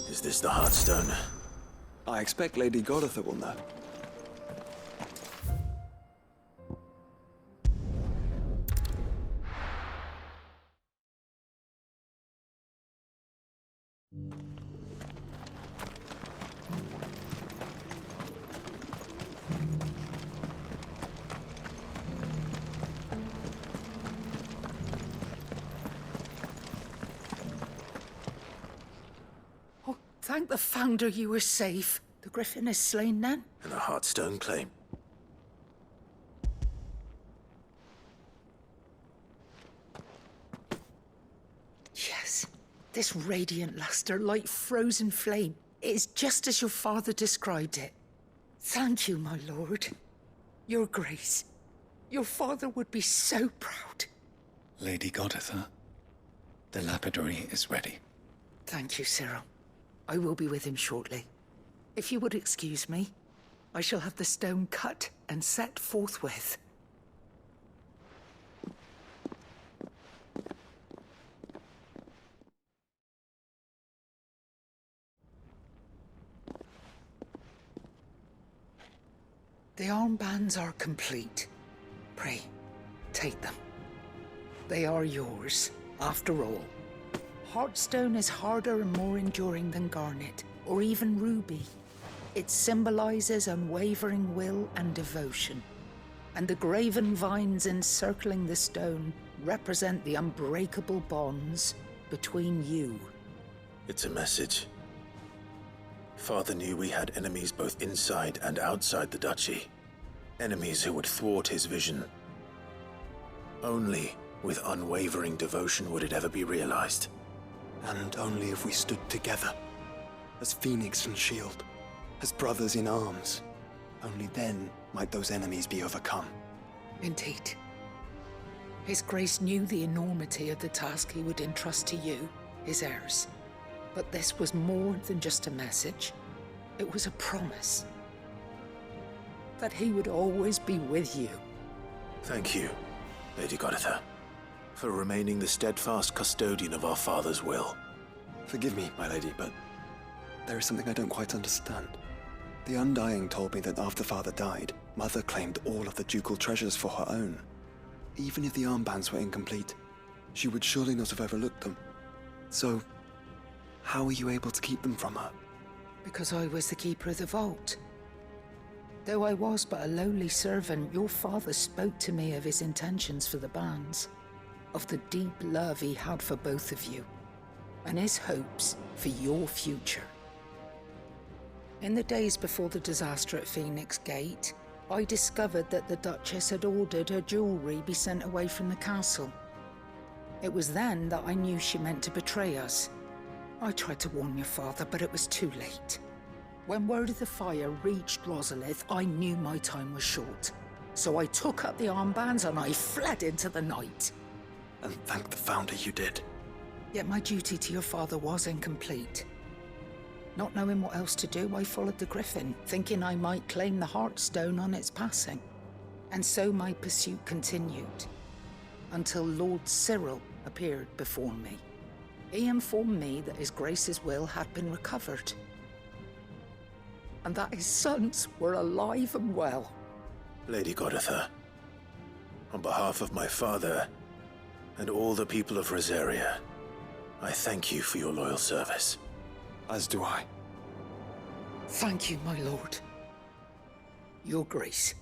Is this the Heartstone? I expect Lady Godotha will know. Thank the Founder you were safe. The Griffin is slain then? And the Heartstone claim. Yes. This radiant luster, like frozen flame, it is just as your father described it. Thank you, my lord. Your Grace. Your father would be so proud. Lady Godotha, the lapidary is ready. Thank you, Cyril. I will be with him shortly. If you would excuse me, I shall have the stone cut and set forthwith. The armbands are complete. Pray, take them. They are yours, after all. Heartstone is harder and more enduring than garnet, or even ruby. It symbolizes unwavering will and devotion. And the graven vines encircling the stone represent the unbreakable bonds between you. It's a message. Father knew we had enemies both inside and outside the duchy. Enemies who would thwart his vision. Only with unwavering devotion would it ever be realized. And only if we stood together, as Phoenix and Shield, as brothers in arms, only then might those enemies be overcome. Indeed. His Grace knew the enormity of the task he would entrust to you, his heirs. But this was more than just a message. It was a promise. That he would always be with you. Thank you, Lady Godotha, for remaining the steadfast custodian of our father's will. Forgive me, my lady, but there is something I don't quite understand. The Undying told me that after Father died, Mother claimed all of the ducal treasures for her own. Even if the armbands were incomplete, she would surely not have overlooked them. So, how were you able to keep them from her? Because I was the keeper of the vault. Though I was but a lowly servant, your father spoke to me of his intentions for the bands, of the deep love he had for both of you, and his hopes for your future. In the days before the disaster at Phoenix Gate, I discovered that the Duchess had ordered her jewelry be sent away from the castle. It was then that I knew she meant to betray us. I tried to warn your father, but it was too late. When word of the fire reached Rosalith, I knew my time was short. So I took up the armbands and I fled into the night. And thank the Founder you did. Yet my duty to your father was incomplete. Not knowing what else to do, I followed the Griffin, thinking I might claim the Heartstone on its passing. And so my pursuit continued, until Lord Cyril appeared before me. He informed me that His Grace's will had been recovered, and that his sons were alive and well. Lady Godotha, on behalf of my father and all the people of Rosaria, I thank you for your loyal service. As do I. Thank you, my lord. Your Grace,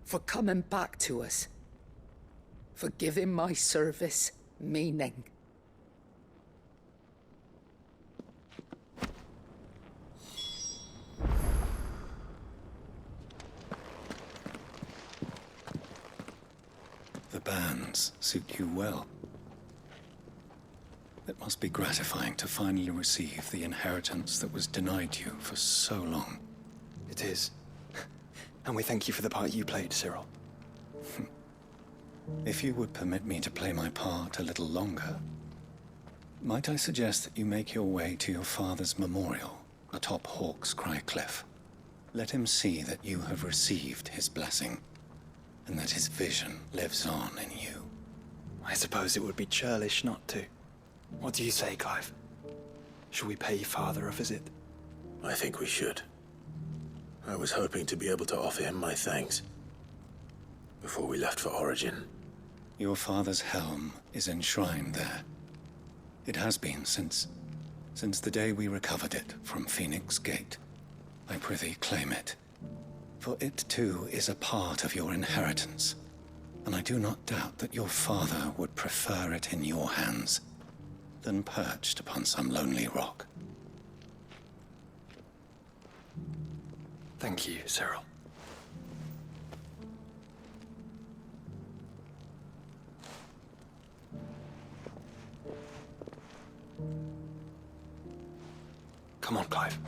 for coming back to us, for giving my service meaning. The bands suit you well. It must be gratifying to finally receive the inheritance that was denied you for so long. It is. And we thank you for the part you played, Cyril. If you would permit me to play my part a little longer, might I suggest that you make your way to your father's memorial atop Hawk's Cry Cliff? Let him see that you have received his blessing, and that his vision lives on in you. I suppose it would be churlish not to. What do you say, Clive? Should we pay Father a visit? I think we should. I was hoping to be able to offer him my thanks before we left for Origin. Your father's helm is enshrined there. It has been since the day we recovered it from Phoenix Gate. I prithee claim it. For it too is a part of your inheritance, and I do not doubt that your father would prefer it in your hands than perched upon some lonely rock. Thank you, Cyril. Come on, Clive.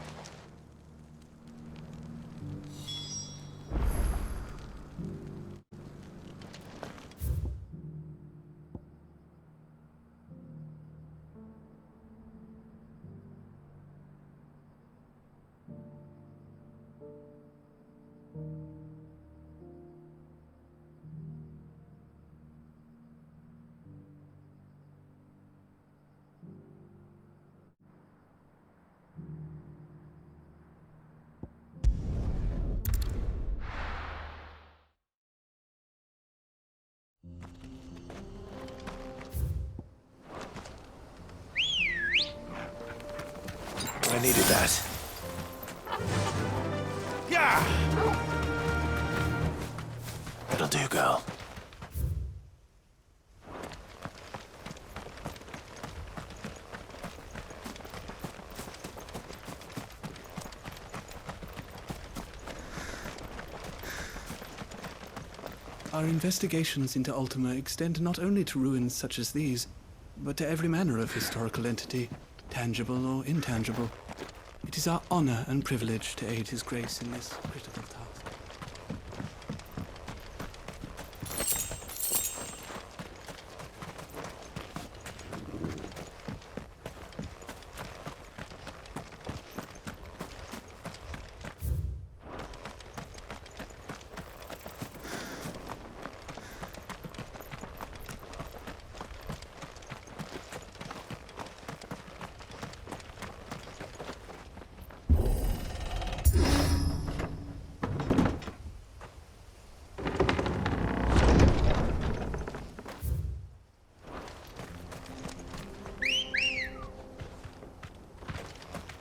I needed that. Yeah! That'll do, girl. Our investigations into Ultima extend not only to ruins such as these, but to every manner of historical entity, tangible or intangible. It is our honor and privilege to aid His Grace in this critical task.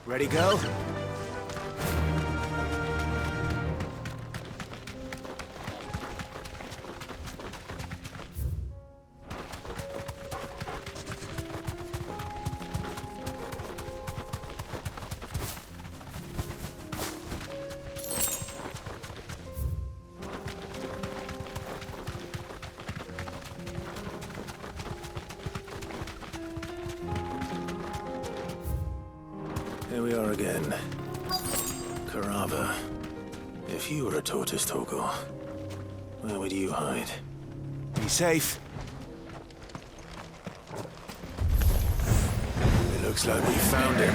Ready, go? Here we are again. Carava. If you were a tortoise, Torgor, where would you hide? Be safe. It looks like we found him.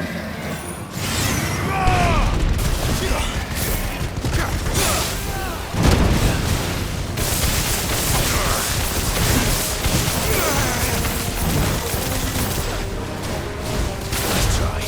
Nice try.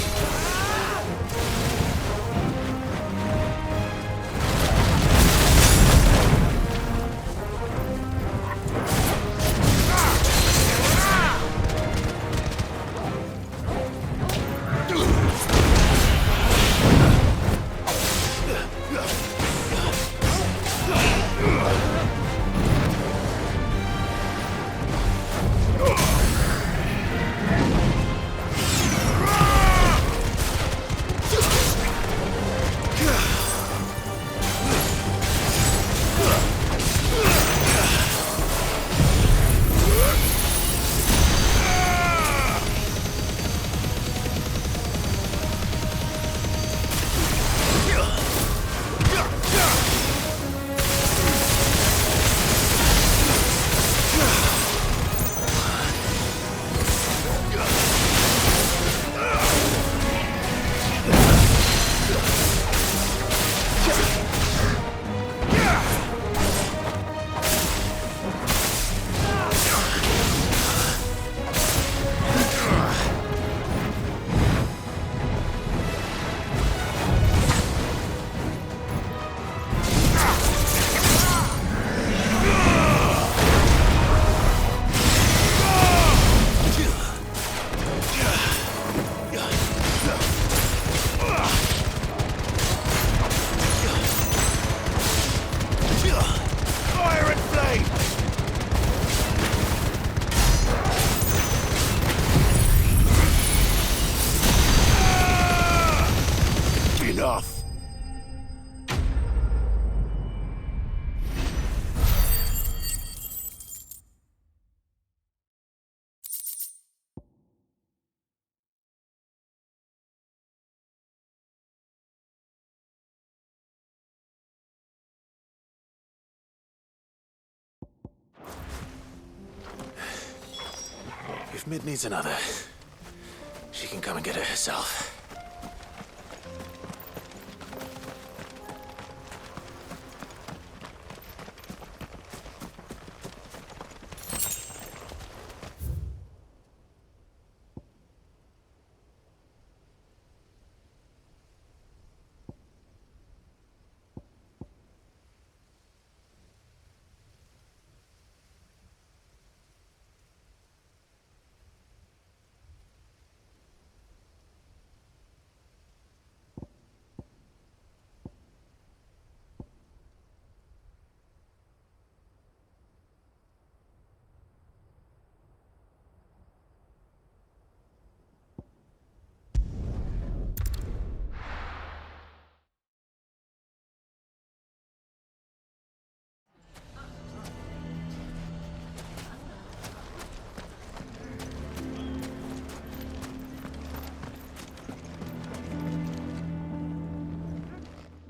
Mid needs another. She can come and get it herself.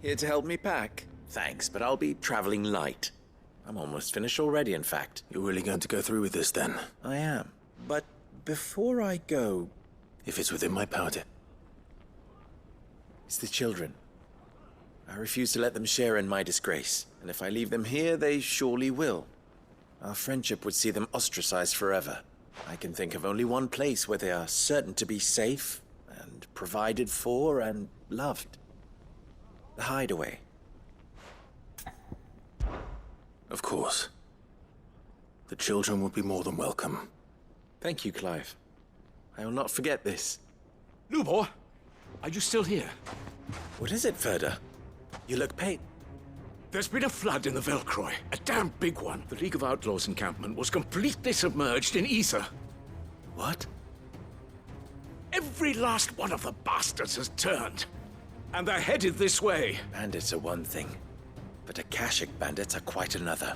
Here to help me pack? Thanks, but I'll be traveling light. I'm almost finished already, in fact. You're really going to go through with this, then? I am. But before I go... If it's within my power to... It's the children. I refuse to let them share in my disgrace. And if I leave them here, they surely will. Our friendship would see them ostracized forever. I can think of only one place where they are certain to be safe, and provided for, and loved. The Hideaway. Of course. The children would be more than welcome. Thank you, Clive. I will not forget this. Lubor, are you still here? What is it, Ferda? You look pale. There's been a flood in the Velcroy, a damn big one. The League of Outlaws encampment was completely submerged in ether. What? Every last one of the bastards has turned. And they're headed this way. Bandits are one thing, but Akashic bandits are quite another.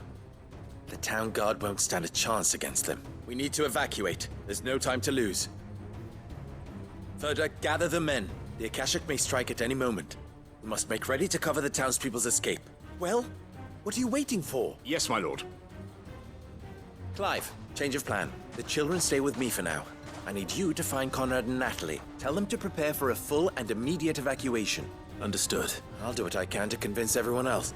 The town guard won't stand a chance against them. We need to evacuate. There's no time to lose. Ferda, gather the men. The Akashic may strike at any moment. We must make ready to cover the townspeople's escape. Well, what are you waiting for? Yes, my lord. Clive, change of plan. The children stay with me for now. I need you to find Conrad and Natalie. Tell them to prepare for a full and immediate evacuation. Understood. I'll do what I can to convince everyone else.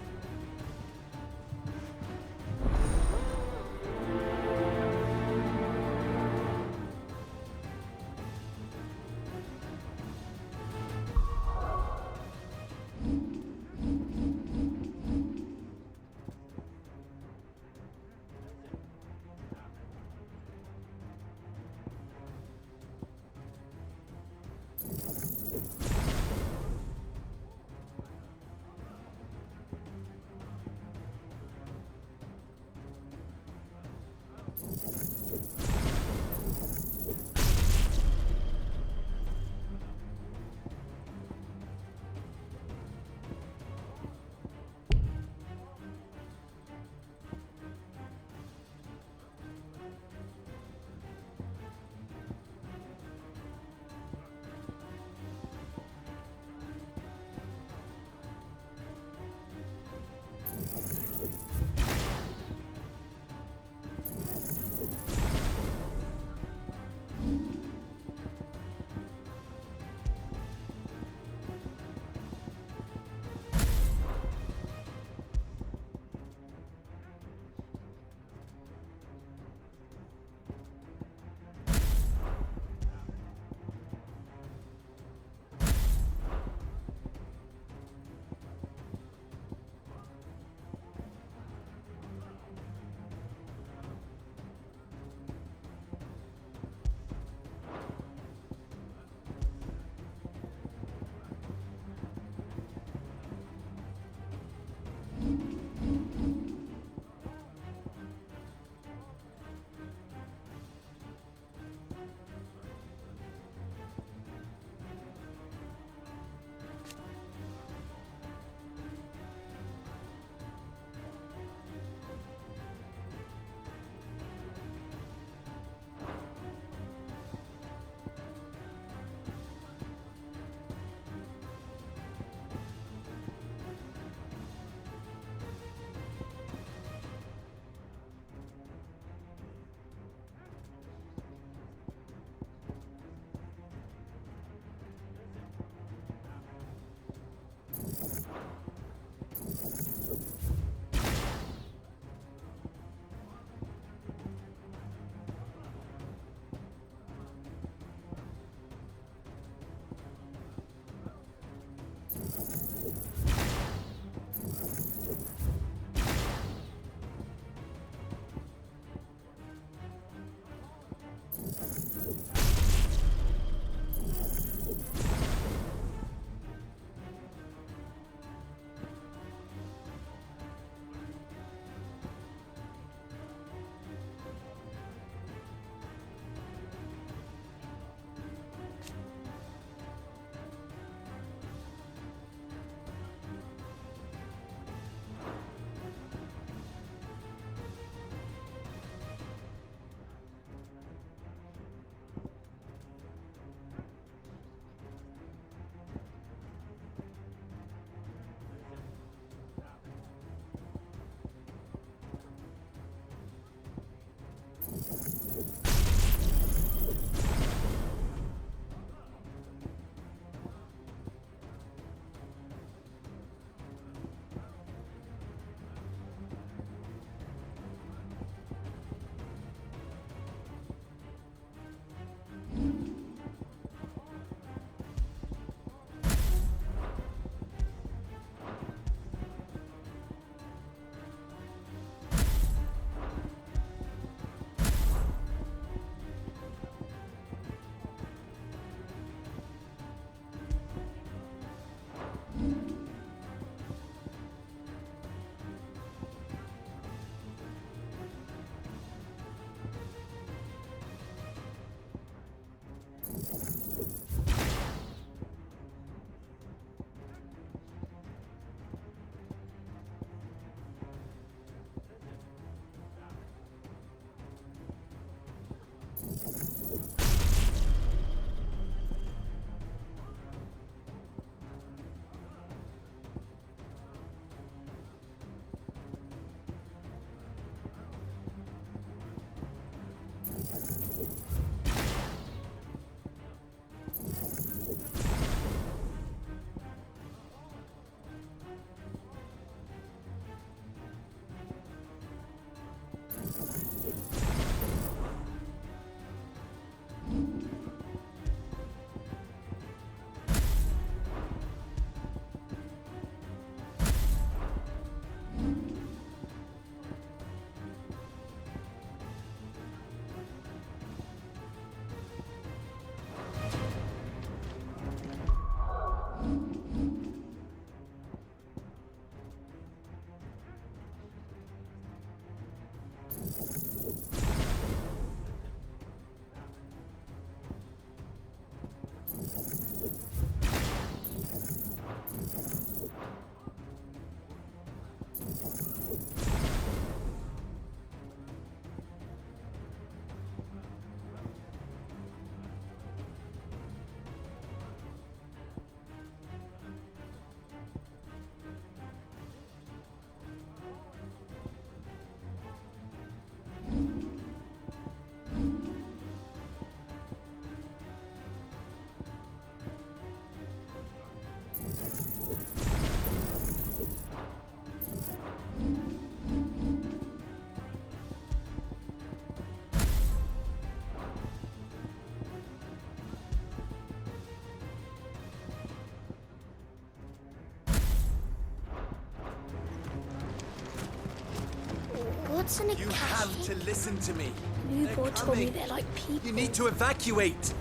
What's an You have to listen to me. Lubor told me they're like people. You need to evacuate.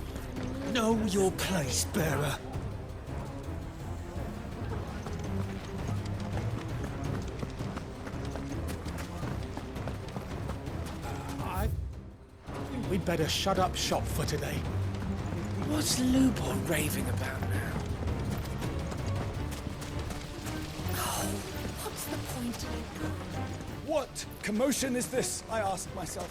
Know your place, bearer. I think we'd better shut up shop for today. What's Lubor raving about now? What's the point? What commotion is this? I ask myself.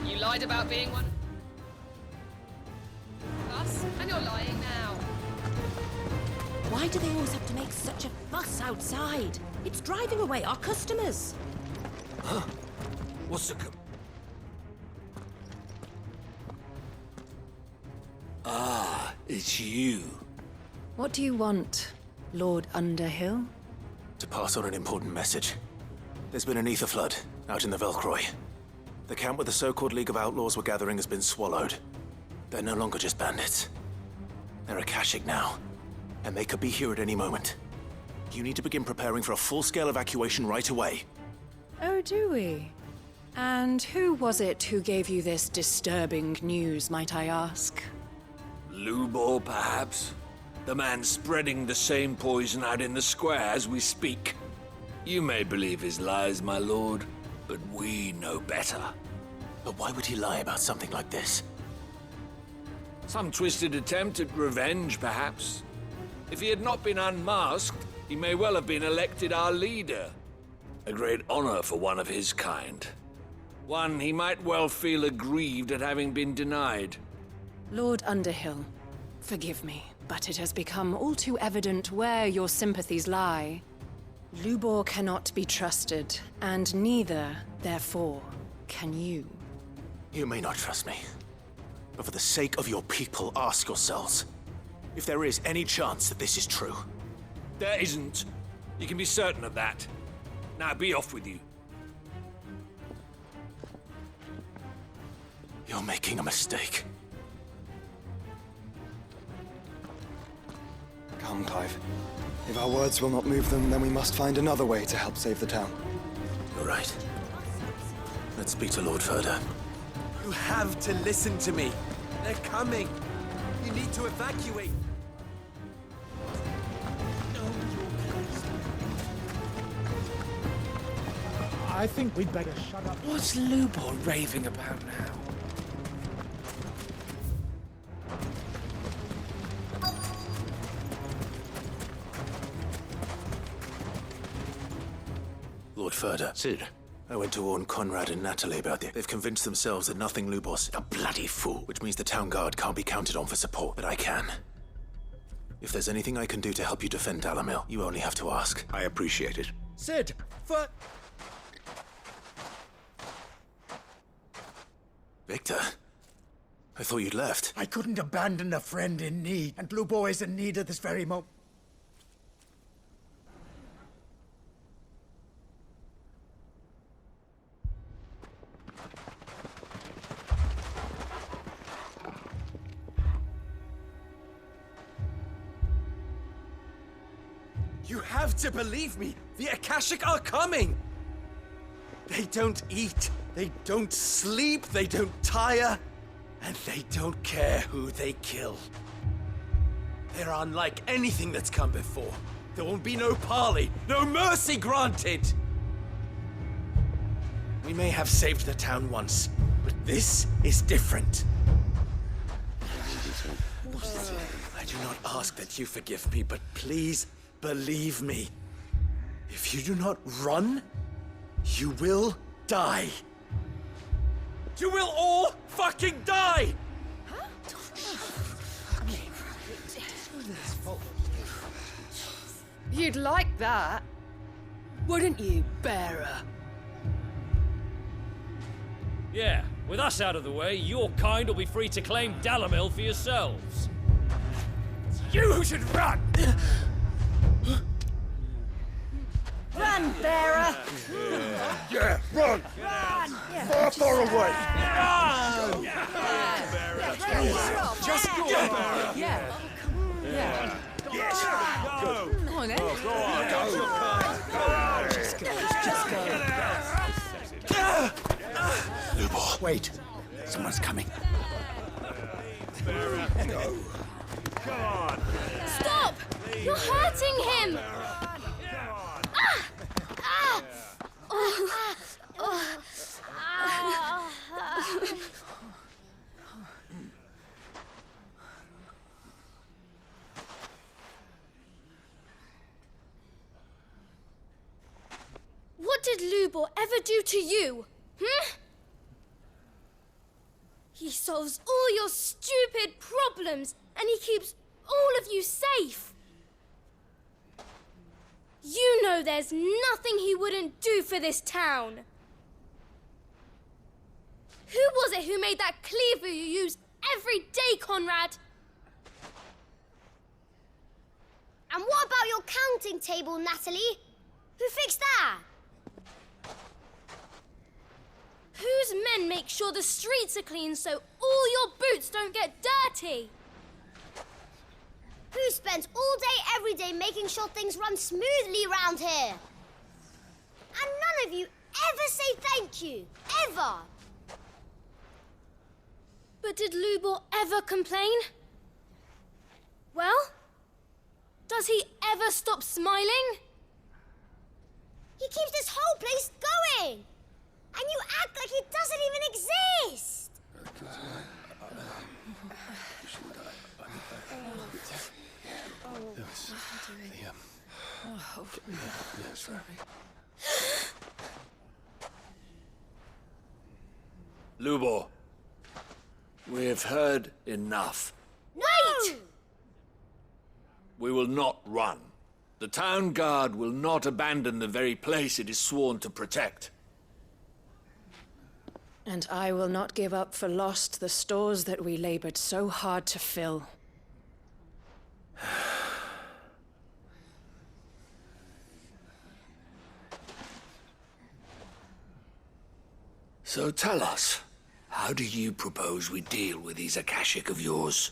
You lied about being one of us, and you're lying now. Why do they always have to make such a fuss outside? It's driving away our customers. What's the... Ah, it's you. What do you want, Lord Underhill? To pass on an important message. There's been an ether flood out in the Velcroy. The camp where the so-called League of Outlaws were gathering has been swallowed. They're no longer just bandits. They're Akashic now, and they could be here at any moment. You need to begin preparing for a full-scale evacuation right away. Oh, do we? And who was it who gave you this disturbing news, might I ask? Lubor, perhaps? The man spreading the same poison out in the square as we speak. You may believe his lies, my lord, but we know better. But why would he lie about something like this? Some twisted attempt at revenge, perhaps. If he had not been unmasked, he may well have been elected our leader. A great honor for one of his kind. One he might well feel aggrieved at having been denied. Lord Underhill, forgive me, but it has become all too evident where your sympathies lie. Lubor cannot be trusted, and neither, therefore, can you. You may not trust me, but for the sake of your people, ask yourselves if there is any chance that this is true. There isn't. You can be certain of that. Now be off with you. You're making a mistake. Come, Clive. If our words will not move them, then we must find another way to help save the town. You're right. Let's speak to Lord Ferda. You have to listen to me. They're coming. You need to evacuate. I think we'd better shut up. What's Lubor raving about now? Lord Ferda. Sid. I went to warn Conrad and Natalie about it. They've convinced themselves that nothing Lubos, a bloody fool, which means the town guard can't be counted on for support, but I can. If there's anything I can do to help you defend Dalamil, you only have to ask. I appreciate it. Sid, Victor? I thought you'd left. I couldn't abandon a friend in need, and Lubor is in need at this very moment. You have to believe me. The Akashic are coming. They don't eat, they don't sleep, they don't tire, and they don't care who they kill. They're unlike anything that's come before. There won't be no parley, no mercy granted. We may have saved the town once, but this is different. I do not ask that you forgive me, but please believe me. If you do not run, you will die. You will all fucking die! You'd like that, wouldn't you, bearer? Yeah, with us out of the way, your kind will be free to claim Dalamil for yourselves. It's you who should run! Run, bearer! Yeah, run! Far, far away! Just go. Yeah. Yes! Go! Come on, then. Go on, go! Lubor. Wait. Someone's coming. Go! Come on! Stop! You're hurting him! What did Lubor ever do to you? He solves all your stupid problems, and he keeps all of you safe. You know there's nothing he wouldn't do for this town. Who was it who made that cleaver you use every day, Conrad? And what about your counting table, Natalie? Who fixed that? Whose men make sure the streets are clean so all your boots don't get dirty? Who spends all day, every day making sure things run smoothly around here? And none of you ever say thank you. Ever. But did Lubor ever complain? Well, does he ever stop smiling? He keeps this whole place going. And you act like it doesn't even exist. Lubor, we have heard enough. Wait! We will not run. The town guard will not abandon the very place it is sworn to protect. And I will not give up for lost the stores that we labored so hard to fill. So tell us, how do you propose we deal with these Akashic of yours?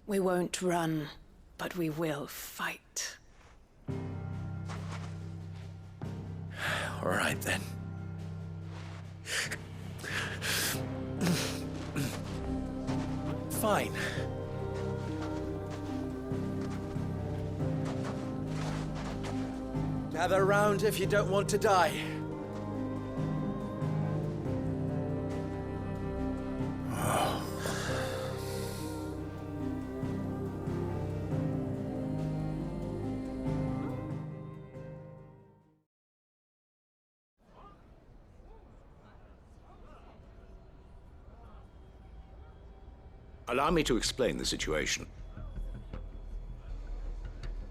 We won't run, but we will fight. All right, then. Fine. Gather round if you don't want to die. Allow me to explain the situation.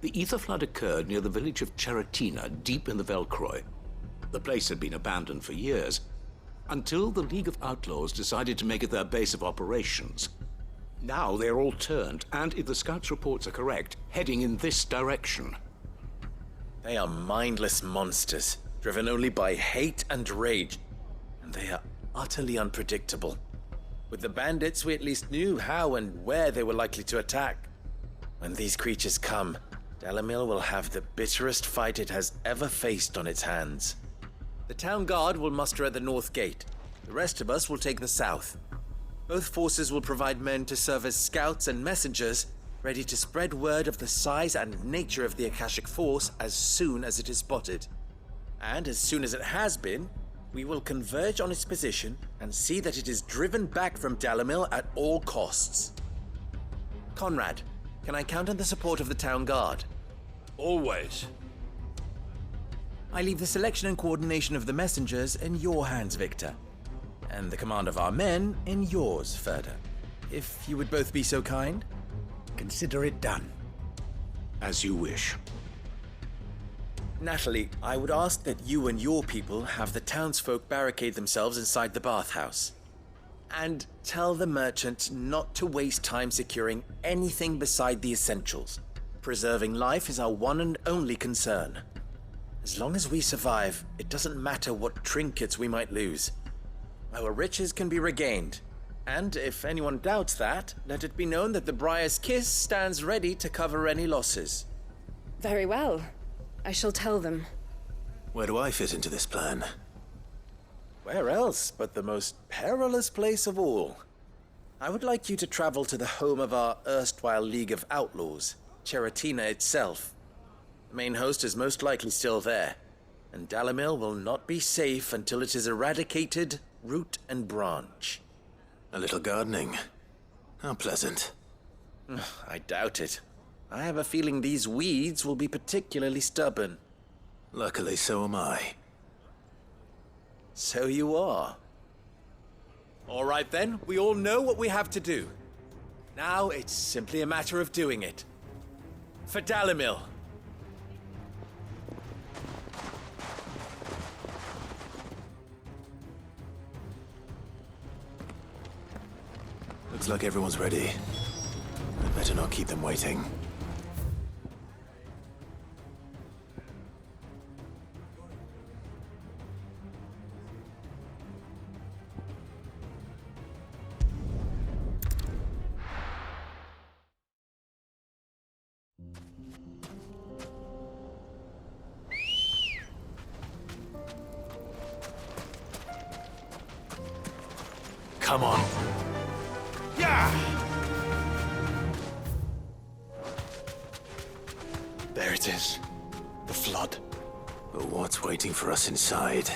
The ether flood occurred near the village of Cheratina, deep in the Velcroy. The place had been abandoned for years, until the League of Outlaws decided to make it their base of operations. Now they're all turned, and if the scouts' reports are correct, heading in this direction. They are mindless monsters, driven only by hate and rage. And they are utterly unpredictable. With the bandits, we at least knew how and where they were likely to attack. When these creatures come, Dalamil will have the bitterest fight it has ever faced on its hands. The town guard will muster at the north gate. The rest of us will take the south. Both forces will provide men to serve as scouts and messengers, ready to spread word of the size and nature of the Akashic force as soon as it is spotted. And as soon as it has been, we will converge on its position and see that it is driven back from Dalamil at all costs. Conrad, can I count on the support of the town guard? Always. I leave the selection and coordination of the messengers in your hands, Victor. And the command of our men in yours, Ferda. If you would both be so kind. Consider it done. As you wish. Natalie, I would ask that you and your people have the townsfolk barricade themselves inside the bathhouse. And tell the merchant not to waste time securing anything beside the essentials. Preserving life is our one and only concern. As long as we survive, it doesn't matter what trinkets we might lose. Our riches can be regained. And if anyone doubts that, let it be known that the Briar's Kiss stands ready to cover any losses. Very well. I shall tell them. Where do I fit into this plan? Where else but the most perilous place of all? I would like you to travel to the home of our erstwhile League of Outlaws, Cheratina itself. The main host is most likely still there, and Dalimil will not be safe until it is eradicated, root and branch. A little gardening. How pleasant. I doubt it. I have a feeling these weeds will be particularly stubborn. Luckily, so am I. So you are. All right then, we all know what we have to do. Now it's simply a matter of doing it. For Dalimil. Looks like everyone's ready. I'd better not keep them waiting. Come on. There it is. The flood. But what's waiting for us inside?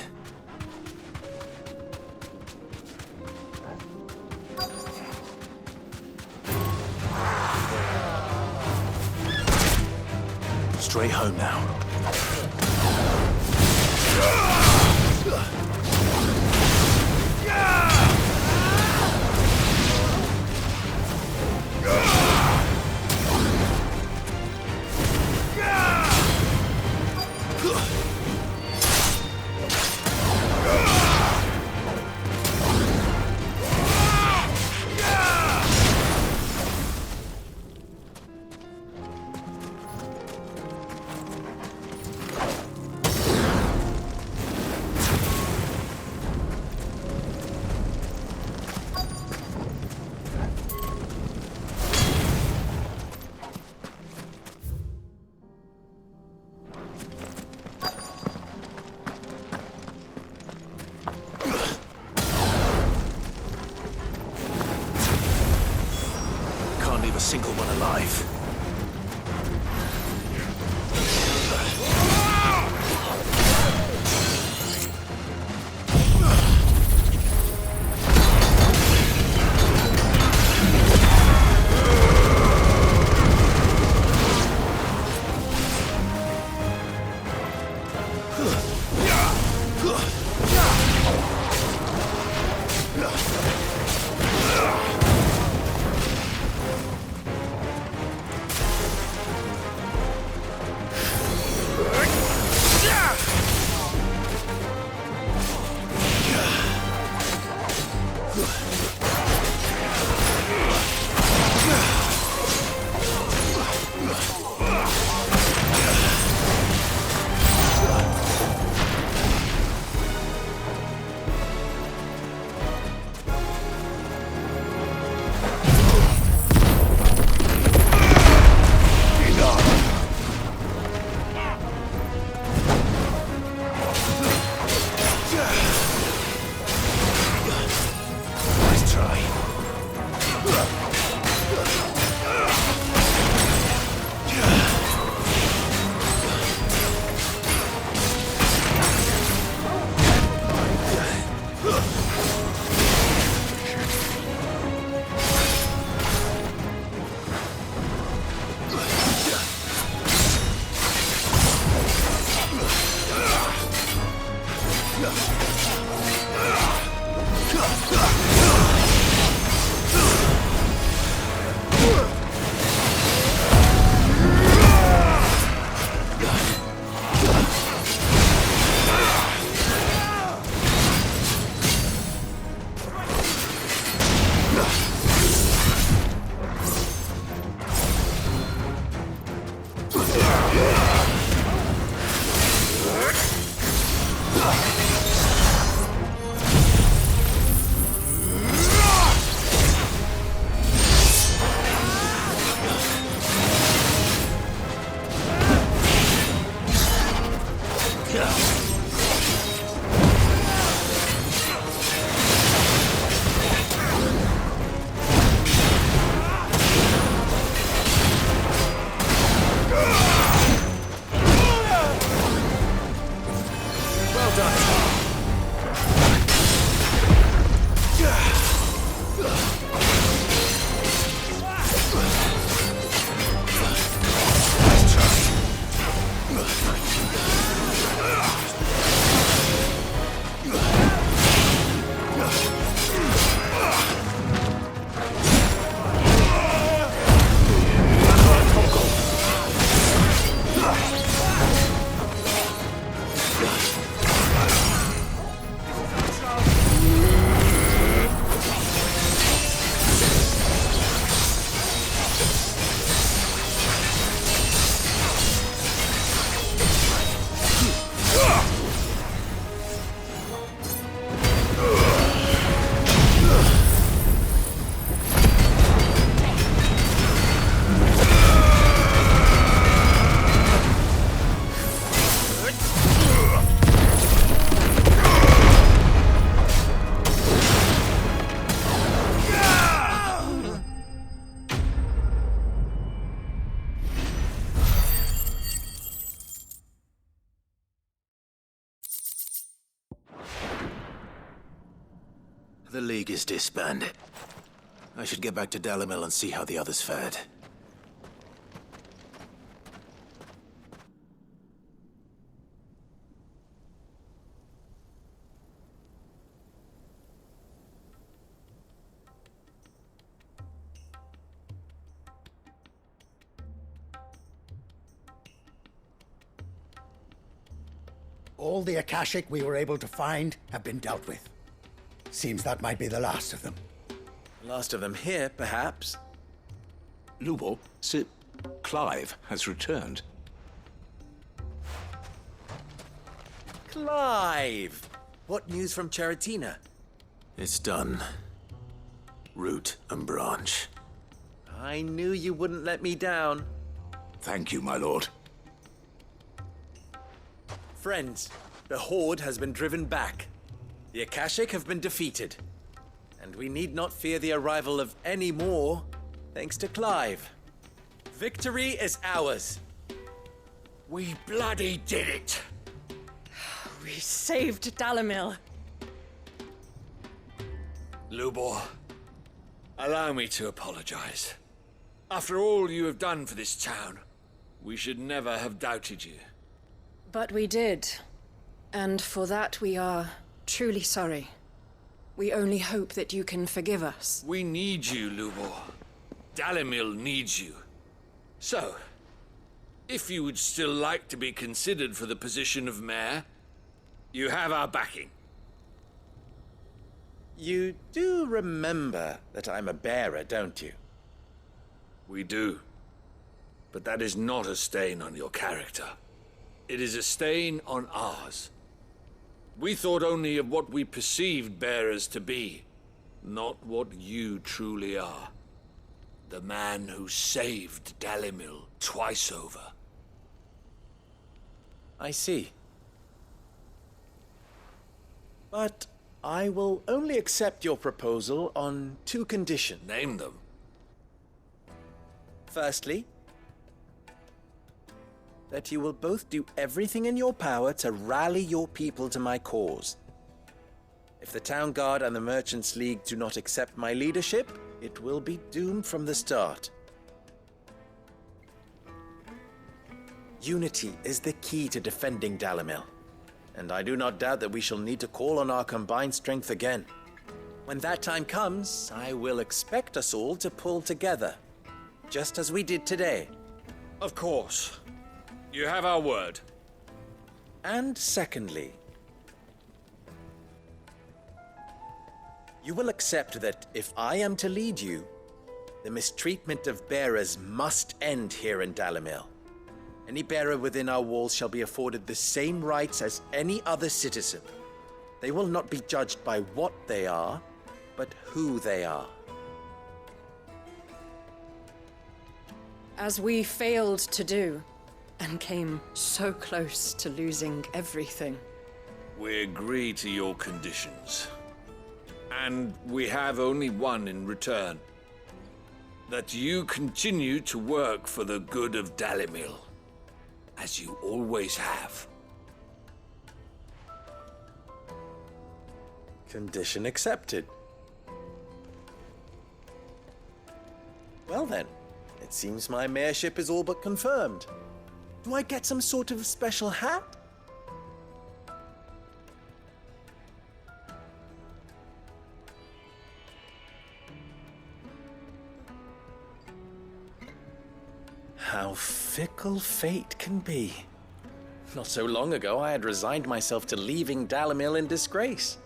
Straight home now. A single one alive. The League is disbanded. I should get back to Dalimil and see how the others fared. All the Akashic we were able to find have been dealt with. Seems that might be the last of them. Last of them here, perhaps. Lubor, Sir Clive has returned. Clive! What news from Charatina? It's done. Root and branch. I knew you wouldn't let me down. Thank you, my lord. Friends, the Horde has been driven back. The Akashic have been defeated. And we need not fear the arrival of any more, thanks to Clive. Victory is ours. We bloody did it! We saved Dalimil. Lubor, allow me to apologize. After all you have done for this town, we should never have doubted you. But we did. And for that we are truly sorry. We only hope that you can forgive us. We need you, Lubor. Dalimil needs you. So, if you would still like to be considered for the position of mayor, you have our backing. You do remember that I'm a bearer, don't you? We do. But that is not a stain on your character. It is a stain on ours. We thought only of what we perceived bearers to be, not what you truly are. The man who saved Dalimil twice over. I see. But I will only accept your proposal on 2 conditions. Name them. Firstly, that you will both do everything in your power to rally your people to my cause. If the Town Guard and the Merchants League do not accept my leadership, it will be doomed from the start. Unity is the key to defending Dalimil, and I do not doubt that we shall need to call on our combined strength again. When that time comes, I will expect us all to pull together, just as we did today. Of course. You have our word. And secondly, you will accept that if I am to lead you, the mistreatment of bearers must end here in Dalimil. Any bearer within our walls shall be afforded the same rights as any other citizen. They will not be judged by what they are, but who they are. As we failed to do, and came so close to losing everything. We agree to your conditions. And we have only one in return. That you continue to work for the good of Dalimil, as you always have. Condition accepted. Well then, it seems my mayorship is all but confirmed. Do I get some sort of special hat? How fickle fate can be. Not so long ago, I had resigned myself to leaving Dalimil in disgrace.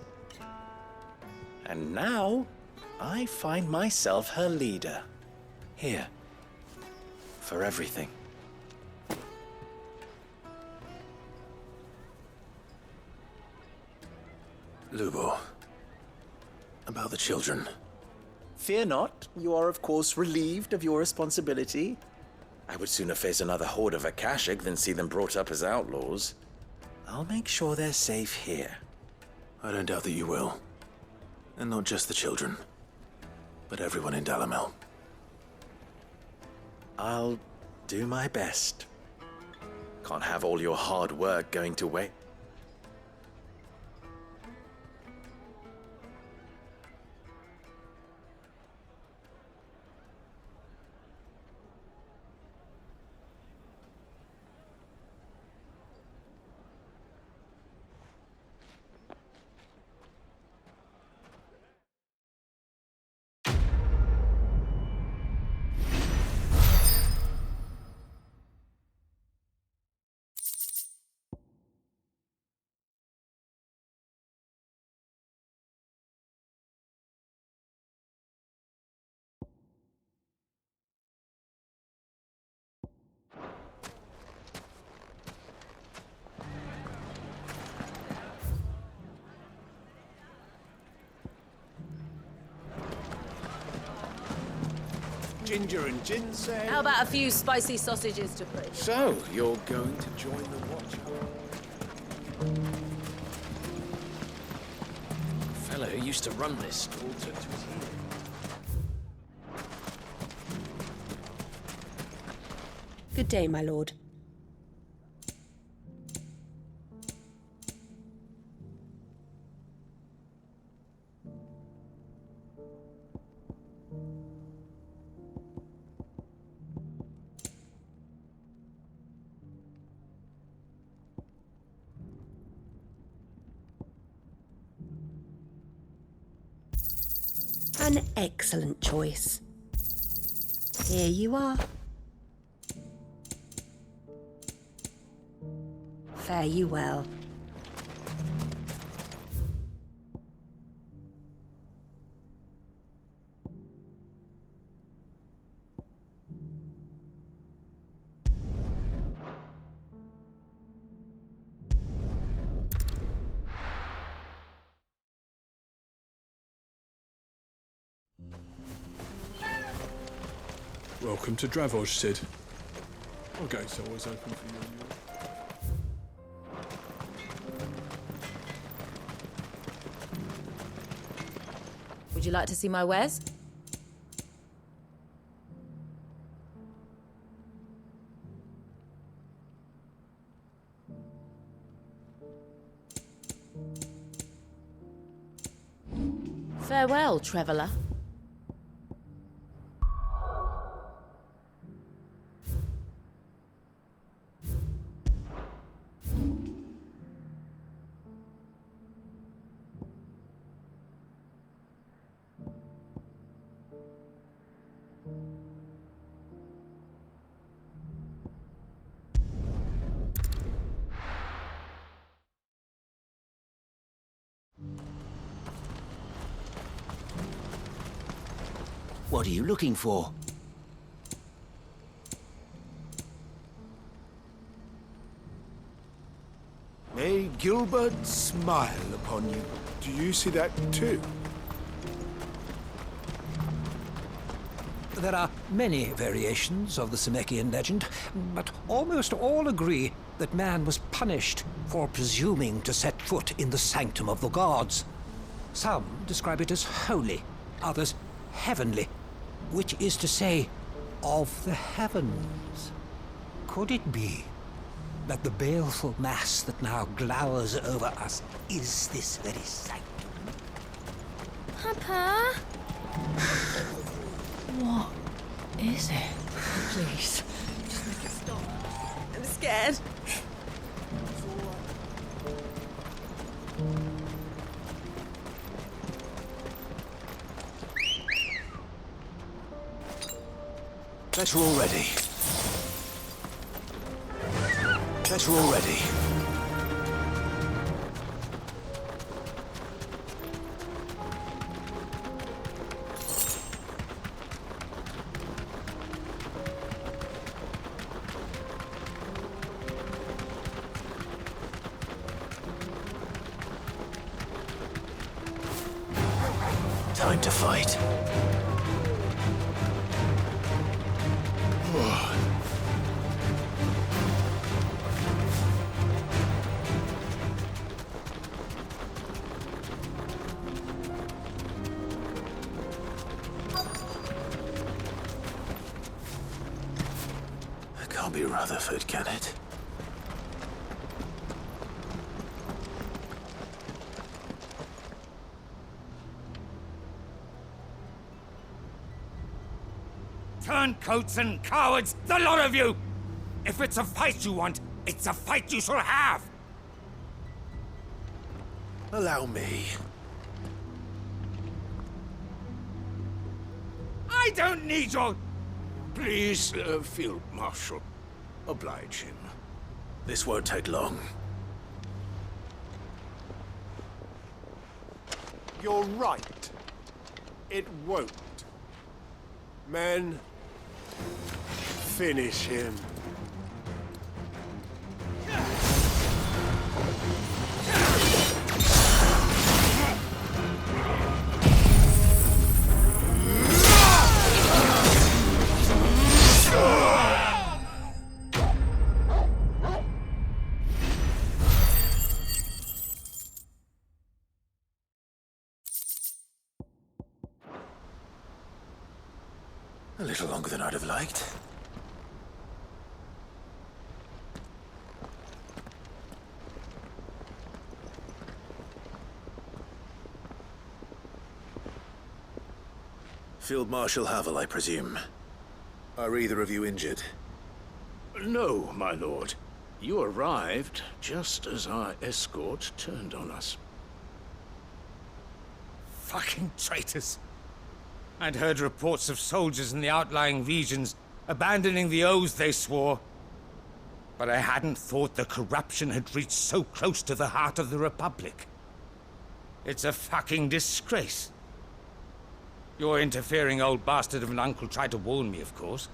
And now, I find myself her leader. Here. For everything. Lubor. About the children. Fear not. You are, of course, relieved of your responsibility. I would sooner face another horde of Akashic than see them brought up as outlaws. I'll make sure they're safe here. I don't doubt that you will. And not just the children, but everyone in Dalimil. I'll do my best. Can't have all your hard work going to waste. ginger and ginseng. How about a few spicy sausages to put? So, you're going to join the Watch? The fellow who used to run this stall took to his heels. Good day, my lord. An excellent choice. Here you are. Fare you well. Welcome to Dravoj, Sid. Our gate's always open for you and yours. Would you like to see my wares? Farewell, traveller. What are you looking for? May Gilbert smile upon you. Do you see that too? There are many variations of the Semekian legend, but almost all agree that man was punished for presuming to set foot in the sanctum of the gods. Some describe it as holy, others heavenly, which is to say, of the heavens. Could it be that the baleful mass that now glowers over us is this very sanctum? Papa? What is it? Please, just make it stop. I'm scared. Better already. Better already. Time to fight. It can't be Rutherford, can it? Turncoats and cowards, the lot of you! If it's a fight you want, it's a fight you shall have! Allow me. I don't need your... Please, Field Marshal, oblige him. This won't take long. You're right. It won't. Men, finish him. A little longer than I'd have liked. Field Marshal Havel, I presume. Are either of you injured? No, my lord. You arrived just as our escort turned on us. Fucking traitors. I'd heard reports of soldiers in the outlying regions abandoning the oaths they swore. But I hadn't thought the corruption had reached so close to the heart of the Republic. It's a fucking disgrace. Your interfering old bastard of an uncle tried to warn me, of course.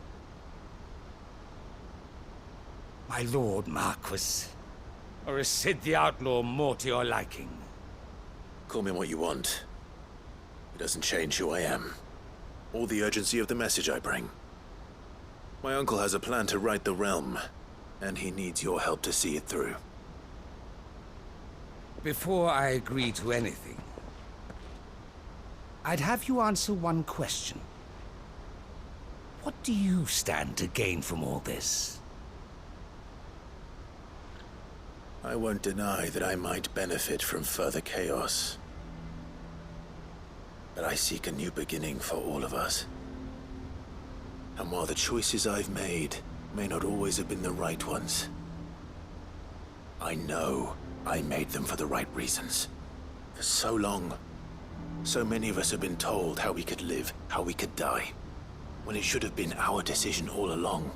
My lord Marquis. Or is Sid the Outlaw more to your liking? Call me what you want. It doesn't change who I am, or the urgency of the message I bring. My uncle has a plan to right the realm, and he needs your help to see it through. Before I agree to anything, I'd have you answer one question. What do you stand to gain from all this? I won't deny that I might benefit from further chaos. But I seek a new beginning for all of us. And while the choices I've made may not always have been the right ones, I know I made them for the right reasons. For so long, so many of us have been told how we could live, how we could die, when it should have been our decision all along.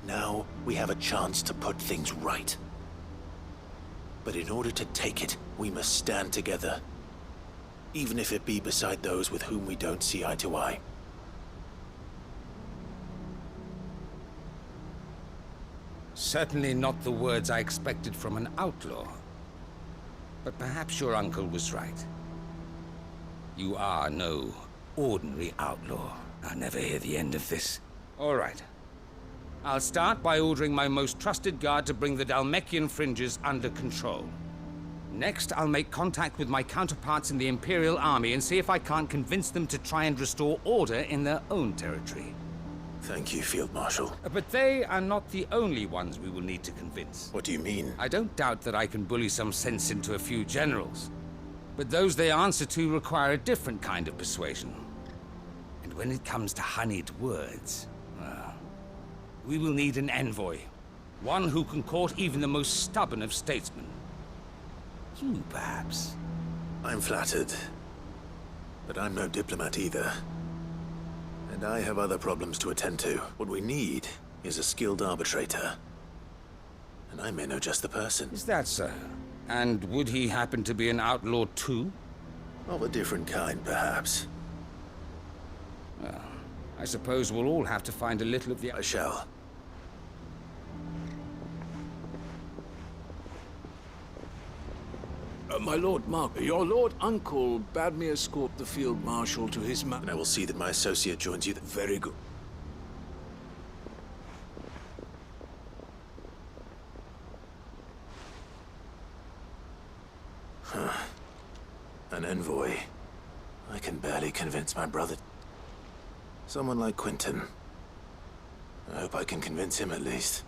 Now we have a chance to put things right. But in order to take it, we must stand together, even if it be beside those with whom we don't see eye to eye. Certainly not the words I expected from an outlaw. But perhaps your uncle was right. You are no ordinary outlaw. I'll never hear the end of this. All right. I'll start by ordering my most trusted guard to bring the Dhalmekian fringes under control. Next, I'll make contact with my counterparts in the Imperial Army and see if I can't convince them to try and restore order in their own territory. Thank you, Field Marshal. But they are not the only ones we will need to convince. What do you mean? I don't doubt that I can bully some sense into a few generals. But those they answer to require a different kind of persuasion. And when it comes to honeyed words, well, we will need an envoy. One who can court even the most stubborn of statesmen. You, perhaps. I'm flattered. But I'm no diplomat either. And I have other problems to attend to. What we need is a skilled arbitrator. And I may know just the person. Is that so? And would he happen to be an outlaw too? Of a different kind, perhaps. Well, I suppose we'll all have to find a little of the... I shall. My lord Mark, your lord uncle bade me escort the field marshal to his And I will see that my associate joins you. Very good. An envoy. I can barely convince my brother. Someone like Quentin. I hope I can convince him at least.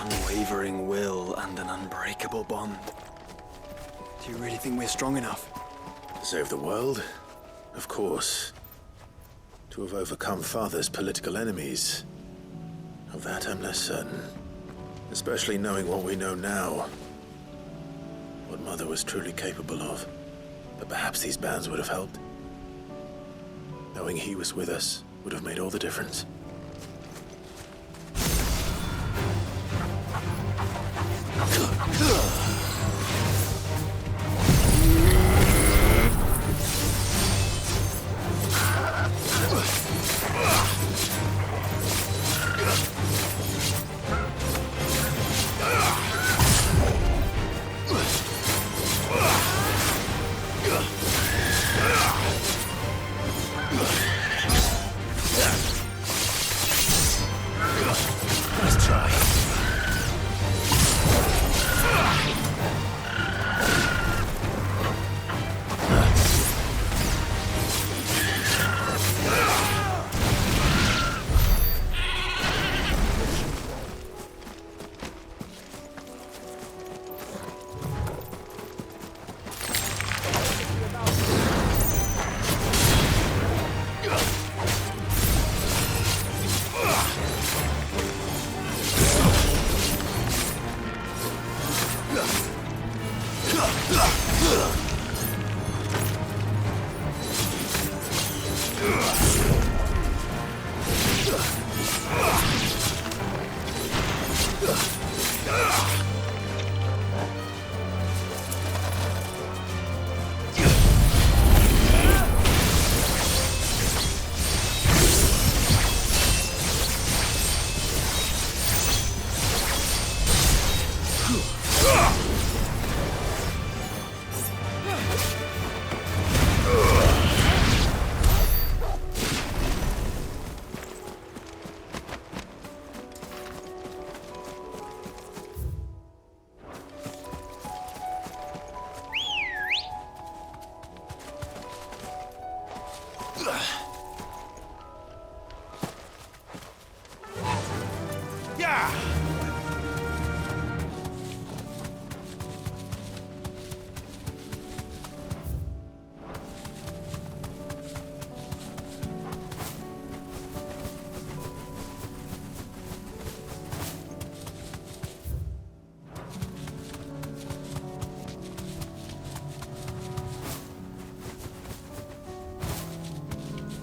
Unwavering will and an unbreakable bond. Do you really think we're strong enough? To save the world? Of course. To have overcome Father's political enemies? Of that I'm less certain. Especially knowing what we know now. What Mother was truly capable of. But perhaps these bands would have helped. Knowing he was with us would have made all the difference. Nice try.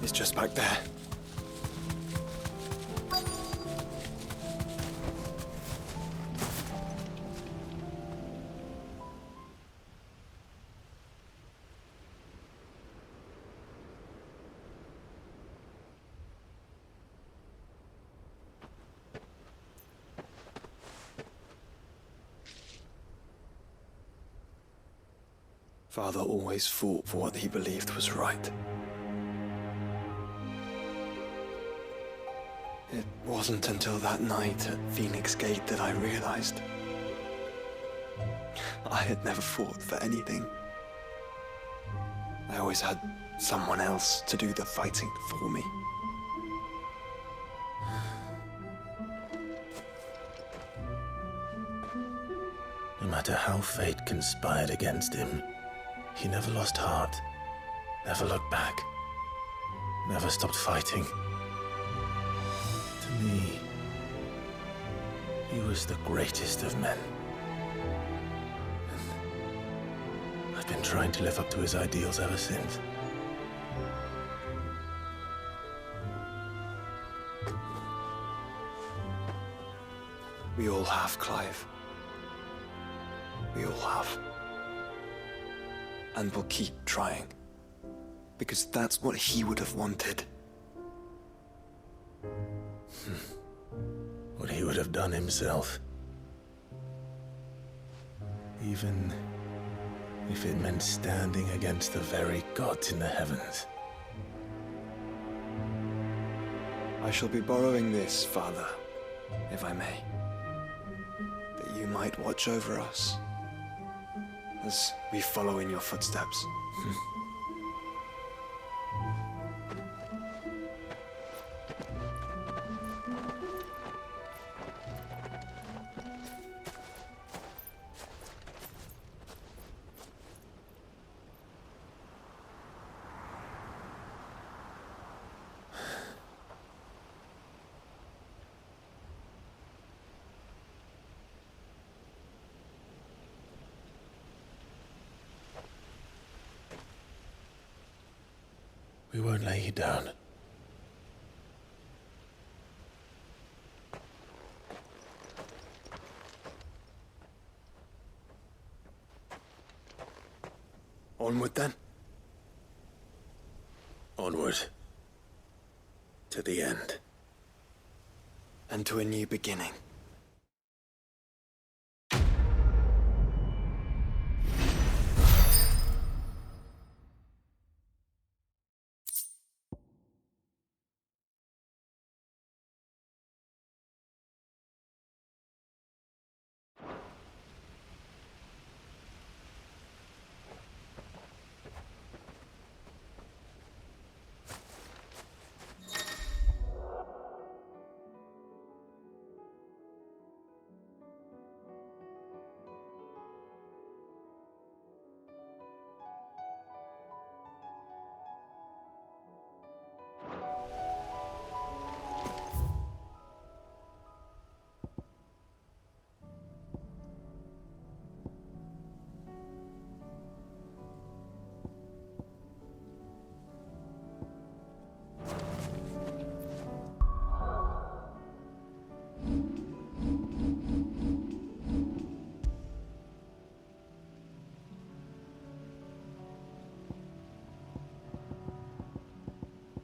It's just back there. Father always fought for what he believed was right. It wasn't until that night at Phoenix Gate that I realized I had never fought for anything. I always had someone else to do the fighting for me. No matter how fate conspired against him, he never lost heart, never looked back, never stopped fighting. To me, he was the greatest of men. And I've been trying to live up to his ideals ever since. We all have, Clive. We all have. And we'll keep trying. Because that's what he would have wanted. What he would have done himself. Even if it meant standing against the very gods in the heavens. I shall be borrowing this, Father, if I may. That you might watch over us as we follow in your footsteps. We won't lay you down. Onward, then? Onward. To the end. And to a new beginning.